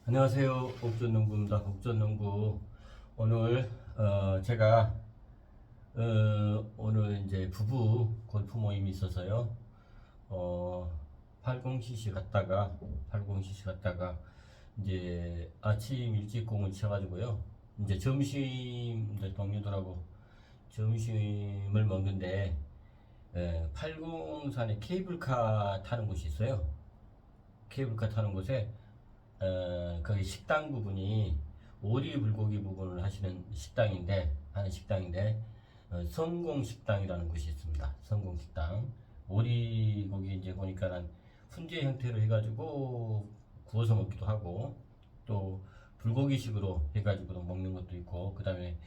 안녕하세요. 옥전농부입니다. 옥전농부. 오늘 제가 오늘 이제 부부 골프 모임이 있어서요. 80cc 갔다가 이제 아침 일찍 공을 쳐가지고요. 이제 점심 동료들하고 점심을 먹는데 803에 케이블카 타는 곳이 있어요. 케이블카 타는 곳에 거기 식당 부분이 오리 불고기 부분을 하는 식당인데 성공식당이라는 곳이 있습니다. 성공식당. 오리 고기 이제 보니까는 훈제 형태로 해가지고 구워서 먹기도 하고 또 불고기식으로 해가지고 먹는 것도 있고 그 다음에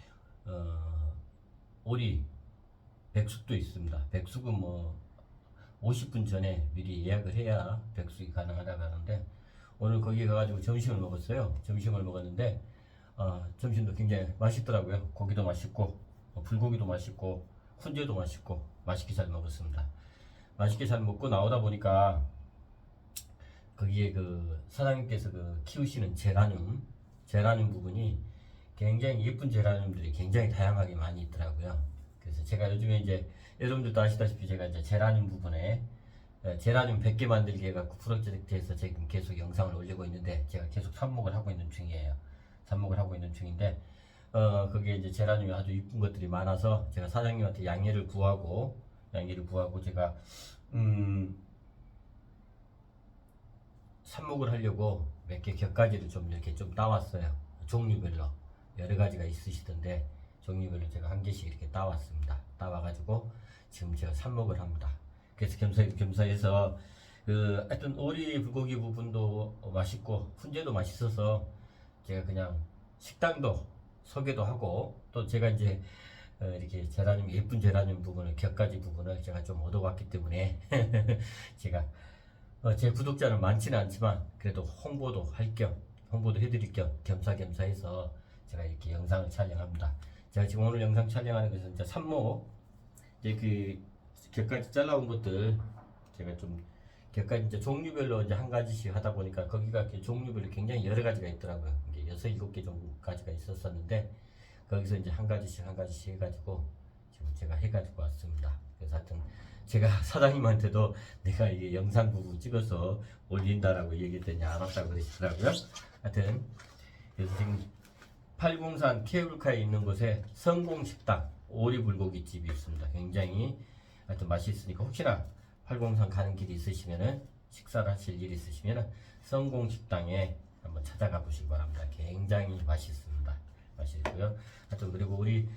오리 백숙도 있습니다. 백숙은 뭐 50분 전에 미리 예약을 해야 백숙이 가능하다고 하는데 오늘 거기 가가지고 점심을 먹었어요. 점심을 먹었는데 점심도 굉장히 맛있더라고요. 고기도 맛있고 불고기도 맛있고 훈제도 맛있고 맛있게 잘 먹었습니다. 맛있게 잘 먹고 나오다 보니까 거기에 그 사장님께서 그 키우시는 제라늄 부분이 굉장히 예쁜 제라늄들이 굉장히 다양하게 많이 있더라고요. 그래서 제가 요즘에 이제 여러분들도 아시다시피 제가 이제 제라늄 부분에 제라늄 100개 만들기 해갖고 프로젝트에서 지금 계속 영상을 올리고 있는데 제가 계속 삽목을 하고 있는 중이에요. 삽목을 하고 있는 중인데 그게 이제 제라늄이 아주 이쁜 것들이 많아서 제가 사장님한테 양해를 구하고 제가 삽목을 하려고 몇 개 격가지를 좀 이렇게 좀 따왔어요. 종류별로 여러 가지가 있으시던데 종류별로 제가 한 개씩 이렇게 따왔습니다. 따와가지고 지금 제가 삽목을 합니다. 그래서 겸사해서 그 하여튼 오리 불고기 부분도 맛있고 훈제도 맛있어서 제가 그냥 식당도 소개도 하고 또 제가 이제 이렇게 예쁜 제라늄 부분을 격가지 부분을 제가 좀 얻어왔기 때문에 제가 제 구독자는 많지는 않지만 그래도 홍보도 해드릴 겸 겸사겸사해서 제가 이렇게 영상을 촬영합니다. 제가 지금 오늘 영상 촬영하는 것은 이제 삽목 이제 그 격가지 잘라온 것들 제가 좀 격가지 이제 종류별로 이제 한 가지씩 하다 보니까 거기가 이렇게 종류별로 굉장히 여러 가지가 있더라고요. 이게 6-7개 정도 가지가 있었었는데 거기서 이제 한 가지씩 해가지고 지금 제가 해가지고 왔습니다. 그래서 하여튼 제가 사장님한테도 내가 이게 영상 부분 찍어서 올린다라고 얘기했더니 알았다고 그러시더라고요. 하여튼 그래서 지금 803 케이블카에 있는 곳에 성공식당 오리불고기집이 있습니다. 굉장히 하여튼 맛있으니까 혹시나 803 가는 길이 있으시면은 식사를 하실 일이 있으시면은 성공식당에 한번 찾아가 보시기 바랍니다. 굉장히 맛있습니다. 맛있고요. 하여튼 그리고 우리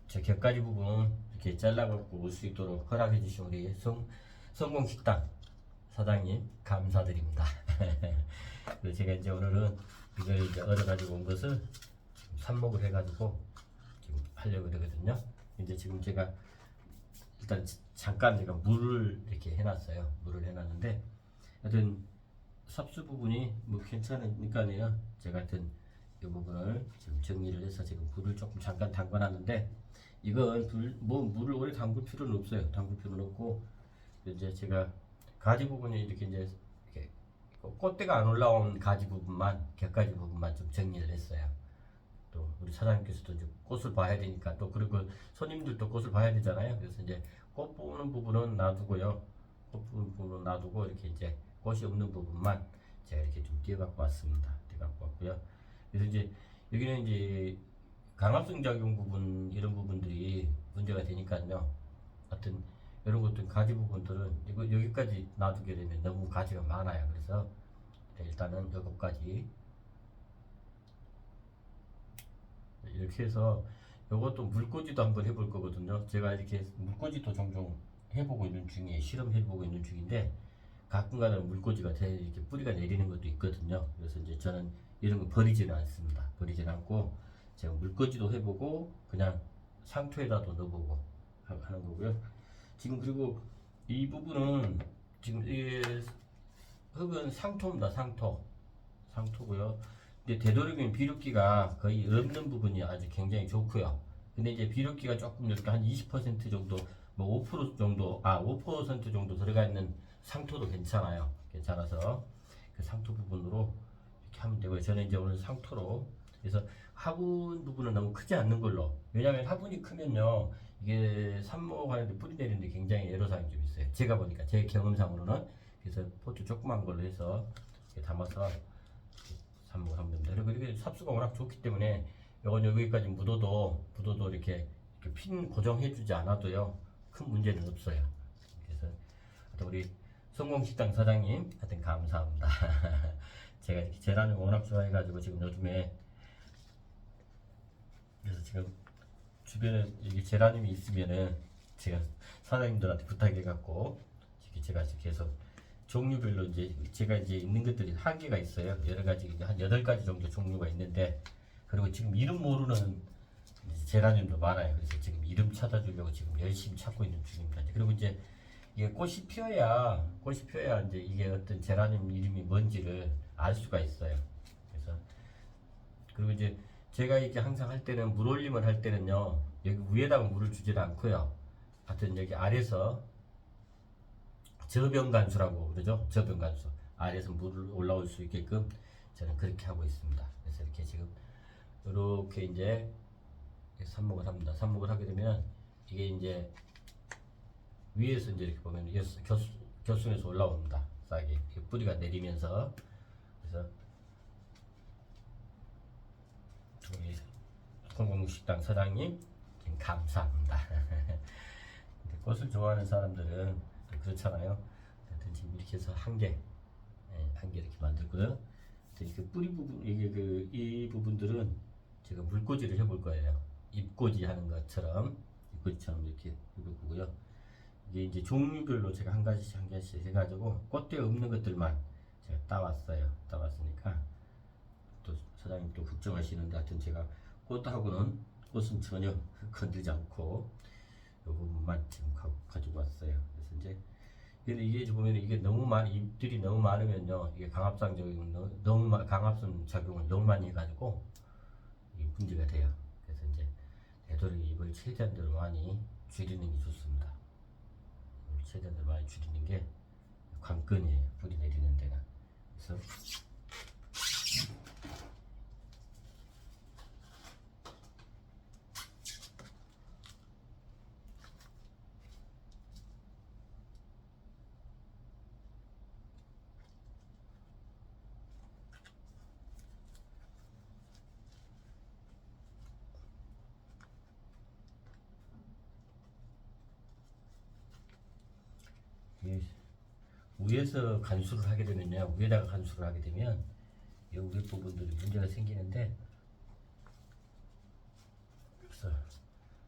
저 곁가지 부분 이렇게 잘라갖고 올 수 있도록 허락해 주신 우리 성공식당 사장님 감사드립니다. 그래서 제가 이제 오늘은 이걸 이제 얻어가지고 온 것을 지금 삽목을 해가지고 지금 하려고 그러거든요. 이제 지금 제가 일단 잠깐 제가 물을 이렇게 해놨어요. 물을 해놨는데 하여튼 삽수 부분이 뭐 괜찮으니까요. 제가 하여튼 이 부분을 지금 정리를 해서 지금 불을 조금 잠깐 담궈놨는데 이건 물을 오래 담글 필요는 없어요. 담글 필요는 없고 이제 제가 가지 부분이 이렇게 꽃대가 안 올라온 가지 부분만 곁가지 부분만 좀 정리를 했어요. 또 우리 사장님께서도 이제 꽃을 봐야 되니까 또 그리고 손님들도 꽃을 봐야 되잖아요. 그래서 이제 꽃 보는 부분은 놔두고요. 꽃 보는 부분은 놔두고 이렇게 이제 꽃이 없는 부분만 제가 이렇게 좀 띄어갖고 왔습니다. 띄어갖고 왔고요. 그래서 이제 여기는 이제 강압성 작용 부분 이런 부분들이 문제가 되니까요. 하여튼 이런 것들 가지 부분들은 이거 여기까지 놔두게 되면 너무 가지가 많아요. 그래서 일단은 여기까지 이렇게 해서 이것도 물꽂이도 한번 해볼 거거든요. 제가 이렇게 물꽂이도 종종 해보고 있는 중에 실험해보고 있는 중인데 가끔가다 물꽂이가 이렇게 뿌리가 내리는 것도 있거든요. 그래서 이제 저는 이런 거 버리지는 않습니다. 버리지는 않고 제가 물꽂이도 해보고 그냥 상토에다도 넣어보고 하는 거고요. 지금 그리고 이 부분은 지금 이 흙은 상토입니다. 상토고요. 근데 되도록이면 비료기가 거의 없는 부분이 아주 굉장히 좋고요. 근데 이제 비료기가 조금 이렇게 한 20% 정도, 뭐 5% 정도, 5% 정도 들어가 있는 상토도 괜찮아요. 괜찮아서 그 상토 부분으로 하면 되고요. 저는 이제 오늘 상토로 그래서 화분 부분은 너무 크지 않는 걸로. 왜냐하면 화분이 크면요 이게 삽목하는데 뿌리 내리는데 굉장히 애로사항이 좀 있어요. 제가 보니까 제 경험상으로는. 그래서 포트 조그만 걸로 해서 이렇게 담아서 삽목을 하면 됩니다. 그리고 이렇게 삽수가 워낙 좋기 때문에 이건 여기까지 묻어도 이렇게 핀 고정해주지 않아도요 큰 문제는 없어요. 그래서 하여튼 우리 성공식당 사장님 하여튼 감사합니다. 제가 이렇게 제라늄 워낙 좋아해가지고 지금 요즘에 그래서 지금 주변에 이게 제라늄이 있으면은 제가 사장님들한테 부탁해갖고 제가 계속 종류별로 이제 제가 이제 있는 것들이 한계가 있어요. 여러 가지 한 8가지 정도 종류가 있는데 그리고 지금 이름 모르는 제라늄도 많아요. 그래서 지금 이름 찾아주려고 지금 열심히 찾고 있는 중입니다. 그리고 이제 이게 꽃이 피어야 이제 이게 어떤 제라늄 이름이 뭔지를 알 수가 있어요. 그래서 그리고 이제 제가 이렇게 항상 할 때는 물 올림을 할 때는요 여기 위에다가 물을 주질 않고요. 하여튼 여기 아래서 저변관수라고 그러죠. 저변관수 아래에서 물을 올라올 수 있게끔 저는 그렇게 하고 있습니다. 그래서 이렇게 지금 이렇게 이제 삽목을 합니다. 삽목을 하게 되면 이게 이제 위에서 이제 이렇게 보면 겨순에서 올라옵니다. 싹이 뿌리가 내리면서. 그래서 우리 성공식당 사장님 감사합니다. 꽃을 좋아하는 사람들은 그렇잖아요. 지금 이렇게 해서 한 개 이렇게 만들고요. 그 뿌리 부분 이 부분들은 제가 물꽂이를 해볼 거예요. 잎꽂이 하는 것처럼 잎꽂이처럼 이렇게 해볼 거고요. 이게 이제 종류별로 제가 한 가지씩 해가지고 꽃대 없는 것들만 제가 따왔으니까 또 사장님 또 걱정하시는데 하여튼 제가 꽃은 전혀 건들지 않고 이 부분만 지금 가지고 왔어요. 그래서 이제 근데 이게 보면 이게 잎들이 너무 많으면요 이게 강압성 작용을 너무 많이 해가지고 이게 문제가 돼요. 그래서 이제 되도록 잎을 최대한대로 많이 줄이는 게 좋습니다. 최대한 많이 줄이는 게 관건이에요. 뿌리 내리는 데가. 그래서 위에서 간수를 하게 되면요 위에다가 간수를 하게 되면 이 위에 부분들이 문제가 생기는데 그래서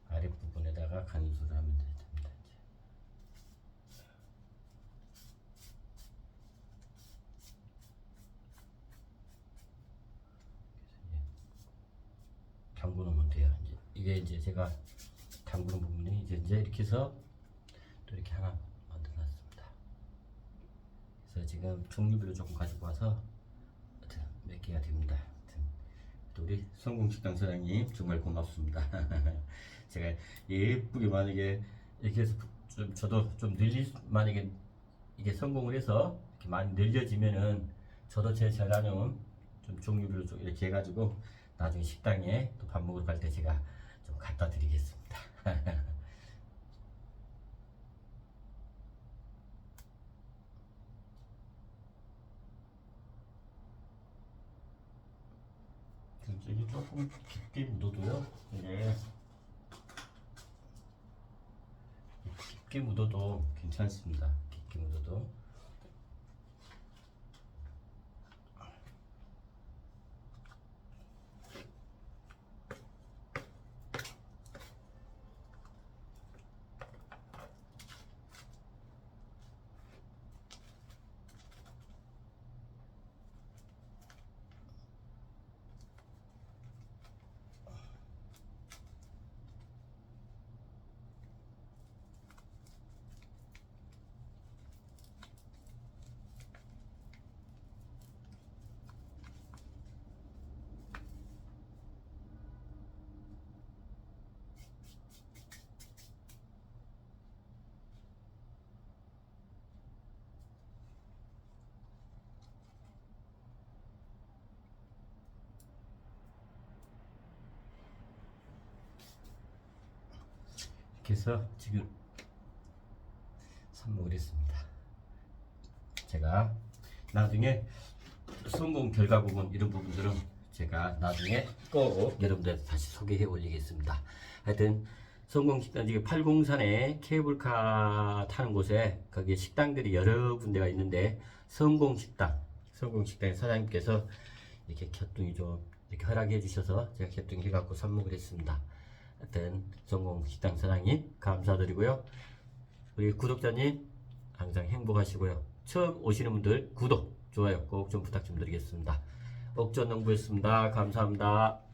아랫 부분에다가 간수를 하면 됩니다. 담궈 놓으면 돼요. 이게 이제 제가 담그는 부분이 이제 이렇게 해서 또 이렇게 하나 만들어놨습니다. 그래서 지금 종류별로 조금 가지고 와서 몇 개가 됩니다. 또 우리 성공식당 사장님 정말 고맙습니다. 제가 예쁘게 만약에 이렇게 해서 저도 좀 만약에 이게 성공을 해서 이렇게 많이 늘려지면은 저도 제 제라늄 좀 종류별로 좀 이렇게 해가지고 나중에 식당에 또 밥 먹으러 갈 때 제가 좀 갖다 드리겠습니다. 이게 조금 깊게 묻어도요. 이게 깊게 묻어도 괜찮습니다. 깊게 묻어도. 이렇게 해서 지금 삽목을 했습니다. 제가 나중에 성공 결과 부분 이런 부분들은 제가 나중에 꼭 여러분들 다시 소개해 올리겠습니다. 하여튼 성공식당 지금 팔공산에 케이블카 타는 곳에 거기에 식당들이 여러 군데가 있는데 성공식당의 사장님께서 이렇게 곁둥이 좀 이렇게 허락해 주셔서 제가 곁둥이 해갖고 삽목을 했습니다. 하여튼 성공식당 사장님 감사드리고요. 우리 구독자님 항상 행복하시고요. 처음 오시는 분들 구독, 좋아요 꼭 좀 부탁 좀 드리겠습니다. 옥전농부였습니다. 감사합니다.